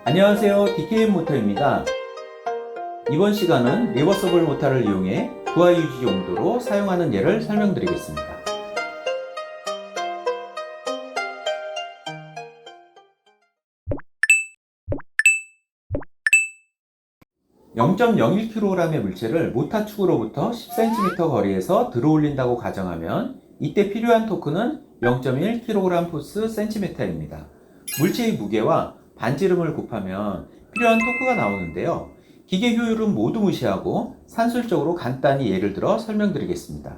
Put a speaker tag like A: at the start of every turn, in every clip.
A: 안녕하세요, DKM 모터입니다. 이번 시간은 리버서블 모터를 이용해 부하 유지 용도로 사용하는 예를 설명드리겠습니다. 0.01kg의 물체를 모터 축으로부터 10cm 거리에서 들어올린다고 가정하면 이때 필요한 토크는 0.1kg 포스 cm입니다. 물체의 무게와 반지름을 곱하면 필요한 토크가 나오는데요. 기계 효율은 모두 무시하고 산술적으로 간단히 예를 들어 설명드리겠습니다.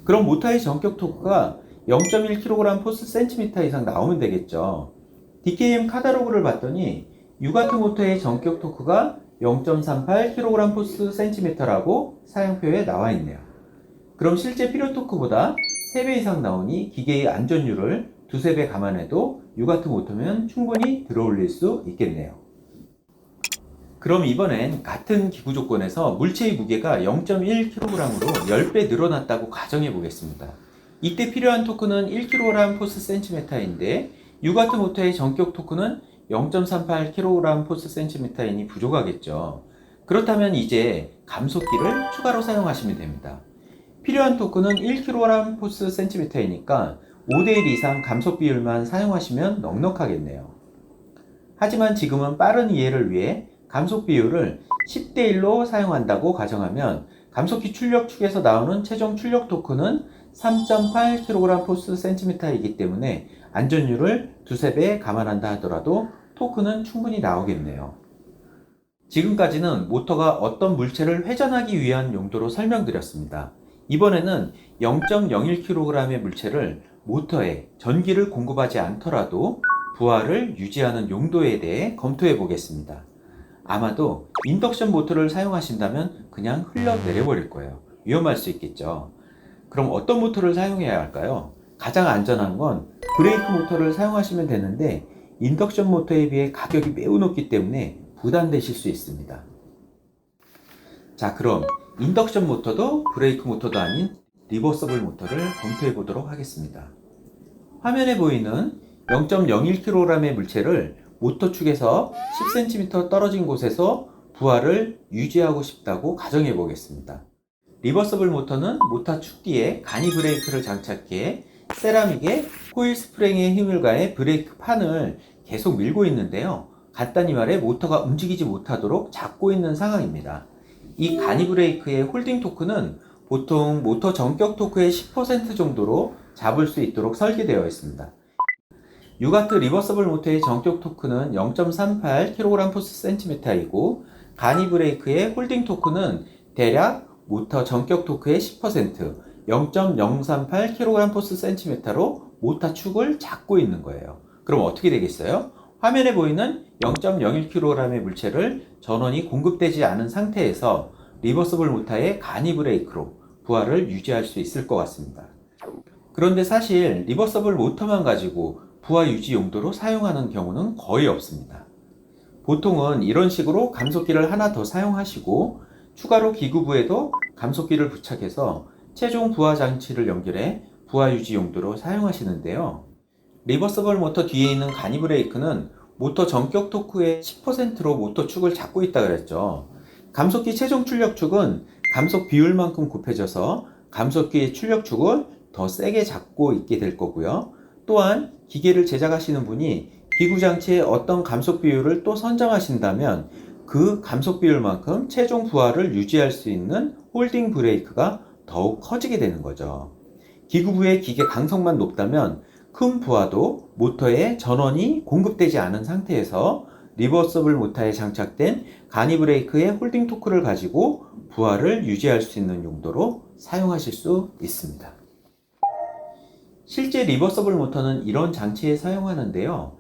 A: 그럼 모터의 전격 토크가 0.1kg 포스 cm 이상 나오면 되겠죠. DKM 카탈로그를 봤더니 유가트 모터의 전격 토크가 0.38kg 포스 cm라고 사용표에 나와 있네요. 그럼 실제 필요 토크보다 3배 이상 나오니 기계의 안전율을 두세 배 감안해도 유가트 모터면 충분히 들어올릴 수 있겠네요. 그럼 이번엔 같은 기구 조건에서 물체의 무게가 0.1kg으로 10배 늘어났다고 가정해 보겠습니다. 이때 필요한 토크는 1kg 포스 cm인데 유가트 모터의 전격 토크는 0.38kg 포스 cm이니 부족하겠죠. 그렇다면 이제 감속기를 추가로 사용하시면 됩니다. 필요한 토크는 1kg 포스 cm이니까 5대1 이상 감속 비율만 사용하시면 넉넉하겠네요. 하지만 지금은 빠른 이해를 위해 감속 비율을 10대1로 사용한다고 가정하면 감속기 출력 축에서 나오는 최종 출력 토크는 3.8kg 포스 cm이기 때문에 안전율을 두세 배 감안한다 하더라도 토크는 충분히 나오겠네요. 지금까지는 모터가 어떤 물체를 회전하기 위한 용도로 설명드렸습니다. 이번에는 0.01kg의 물체를 모터에 전기를 공급하지 않더라도 부하를 유지하는 용도에 대해 검토해 보겠습니다. 아마도 인덕션 모터를 사용하신다면 그냥 흘러내려 버릴 거예요. 위험할 수 있겠죠. 그럼 어떤 모터를 사용해야 할까요? 가장 안전한 건 브레이크 모터를 사용하시면 되는데 인덕션 모터에 비해 가격이 매우 높기 때문에 부담되실 수 있습니다. 자, 그럼 인덕션 모터도 브레이크 모터도 아닌 리버서블 모터를 검토해 보도록 하겠습니다. 화면에 보이는 0.01kg의 물체를 모터 축에서 10cm 떨어진 곳에서 부하를 유지하고 싶다고 가정해 보겠습니다. 리버서블 모터는 모터 축 뒤에 간이 브레이크를 장착해 세라믹에 코일 스프링의 힘을 가해 브레이크 판을 계속 밀고 있는데요. 간단히 말해 모터가 움직이지 못하도록 잡고 있는 상황입니다. 이 간이 브레이크의 홀딩 토크는 보통 모터 전격 토크의 10% 정도로 잡을 수 있도록 설계되어 있습니다. 유가트 리버서블 모터의 전격 토크는 0.38kg 포스 cm이고 간이 브레이크의 홀딩 토크는 대략 모터 전격 토크의 10% 0.038kg 포스 cm로 모터 축을 잡고 있는 거예요. 그럼 어떻게 되겠어요? 화면에 보이는 0.01kg의 물체를 전원이 공급되지 않은 상태에서 리버서블 모터의 간이 브레이크로 부하를 유지할 수 있을 것 같습니다. 그런데 사실 리버서블 모터만 가지고 부하 유지 용도로 사용하는 경우는 거의 없습니다. 보통은 이런 식으로 감속기를 하나 더 사용하시고 추가로 기구부에도 감속기를 부착해서 최종 부하 장치를 연결해 부하 유지 용도로 사용하시는데요. 리버서블 모터 뒤에 있는 간이 브레이크는 모터 전격 토크의 10%로 모터 축을 잡고 있다 그랬죠. 감속기 최종 출력 축은 감속 비율만큼 곱해져서 감속기의 출력 축을 더 세게 잡고 있게 될 거고요. 또한 기계를 제작하시는 분이 기구 장치의 어떤 감속 비율을 또 선정하신다면 그 감속 비율만큼 최종 부하를 유지할 수 있는 홀딩 브레이크가 더욱 커지게 되는 거죠. 기구부의 기계 강성만 높다면 큰 부하도 모터에 전원이 공급되지 않은 상태에서 리버서블 모터에 장착된 간이 브레이크의 홀딩 토크를 가지고 부하를 유지할 수 있는 용도로 사용하실 수 있습니다. 실제 리버서블 모터는 이런 장치에 사용하는데요.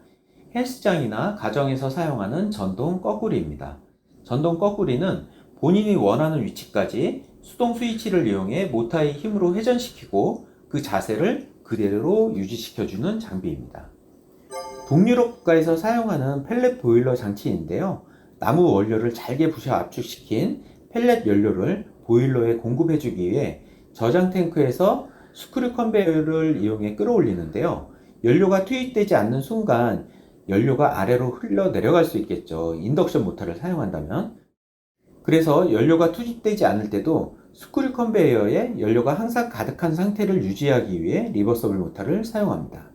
A: 헬스장이나 가정에서 사용하는 전동 거꾸리입니다. 전동 거꾸리는 본인이 원하는 위치까지 수동 스위치를 이용해 모터의 힘으로 회전시키고 그 자세를 그대로 유지시켜주는 장비입니다. 동유럽 국가에서 사용하는 펠렛 보일러 장치인데요. 나무 원료를 잘게 부셔 압축시킨 펠렛 연료를 보일러에 공급해주기 위해 저장 탱크에서 스크류 컨베이어를 이용해 끌어올리는데요. 연료가 투입되지 않는 순간 연료가 아래로 흘러 내려갈 수 있겠죠. 인덕션 모터를 사용한다면. 그래서 연료가 투입되지 않을 때도 스크류 컨베이어에 연료가 항상 가득한 상태를 유지하기 위해 리버서블 모터를 사용합니다.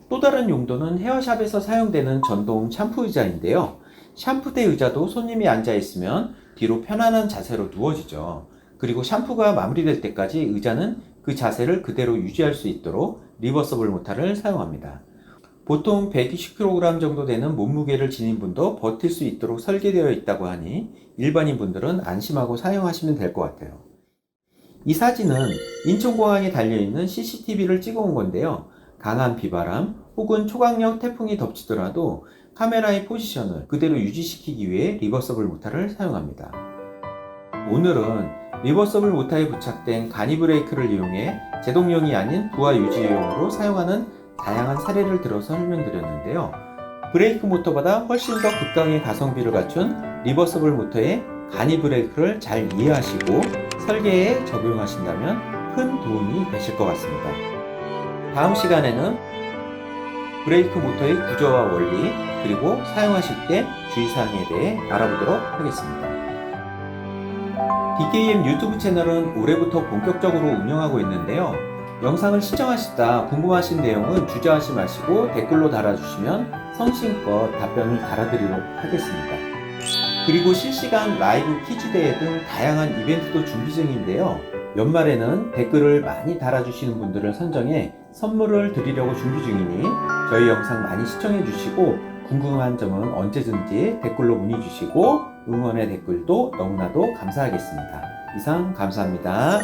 A: 또 다른 용도는 헤어샵에서 사용되는 전동 샴푸 의자인데요. 샴푸대 의자도 손님이 앉아 있으면 뒤로 편안한 자세로 누워지죠. 그리고 샴푸가 마무리될 때까지 의자는 그 자세를 그대로 유지할 수 있도록 리버서블 모터를 사용합니다. 보통 120kg 정도 되는 몸무게를 지닌 분도 버틸 수 있도록 설계되어 있다고 하니 일반인 분들은 안심하고 사용하시면 될 것 같아요. 이 사진은 인천공항에 달려있는 CCTV를 찍어온 건데요. 강한 비바람 혹은 초강력 태풍이 덮치더라도 카메라의 포지션을 그대로 유지시키기 위해 리버서블 모터를 사용합니다. 오늘은 리버서블 모터에 부착된 간이 브레이크를 이용해 제동용이 아닌 부하 유지용으로 사용하는 다양한 사례를 들어서 설명드렸는데요. 브레이크 모터보다 훨씬 더 극강의 가성비를 갖춘 리버서블 모터의 간이 브레이크를 잘 이해하시고 설계에 적용하신다면 큰 도움이 되실 것 같습니다. 다음 시간에는 브레이크 모터의 구조와 원리, 그리고 사용하실 때 주의사항에 대해 알아보도록 하겠습니다. DKM 유튜브 채널은 올해부터 본격적으로 운영하고 있는데요. 영상을 시청하시다 궁금하신 내용은 주저하지 마시고 댓글로 달아주시면 성심껏 답변을 달아드리도록 하겠습니다. 그리고 실시간 라이브 퀴즈 대회 등 다양한 이벤트도 준비 중인데요. 연말에는 댓글을 많이 달아주시는 분들을 선정해 선물을 드리려고 준비 중이니 저희 영상 많이 시청해 주시고 궁금한 점은 언제든지 댓글로 문의 주시고 응원의 댓글도 너무나도 감사하겠습니다. 이상 감사합니다.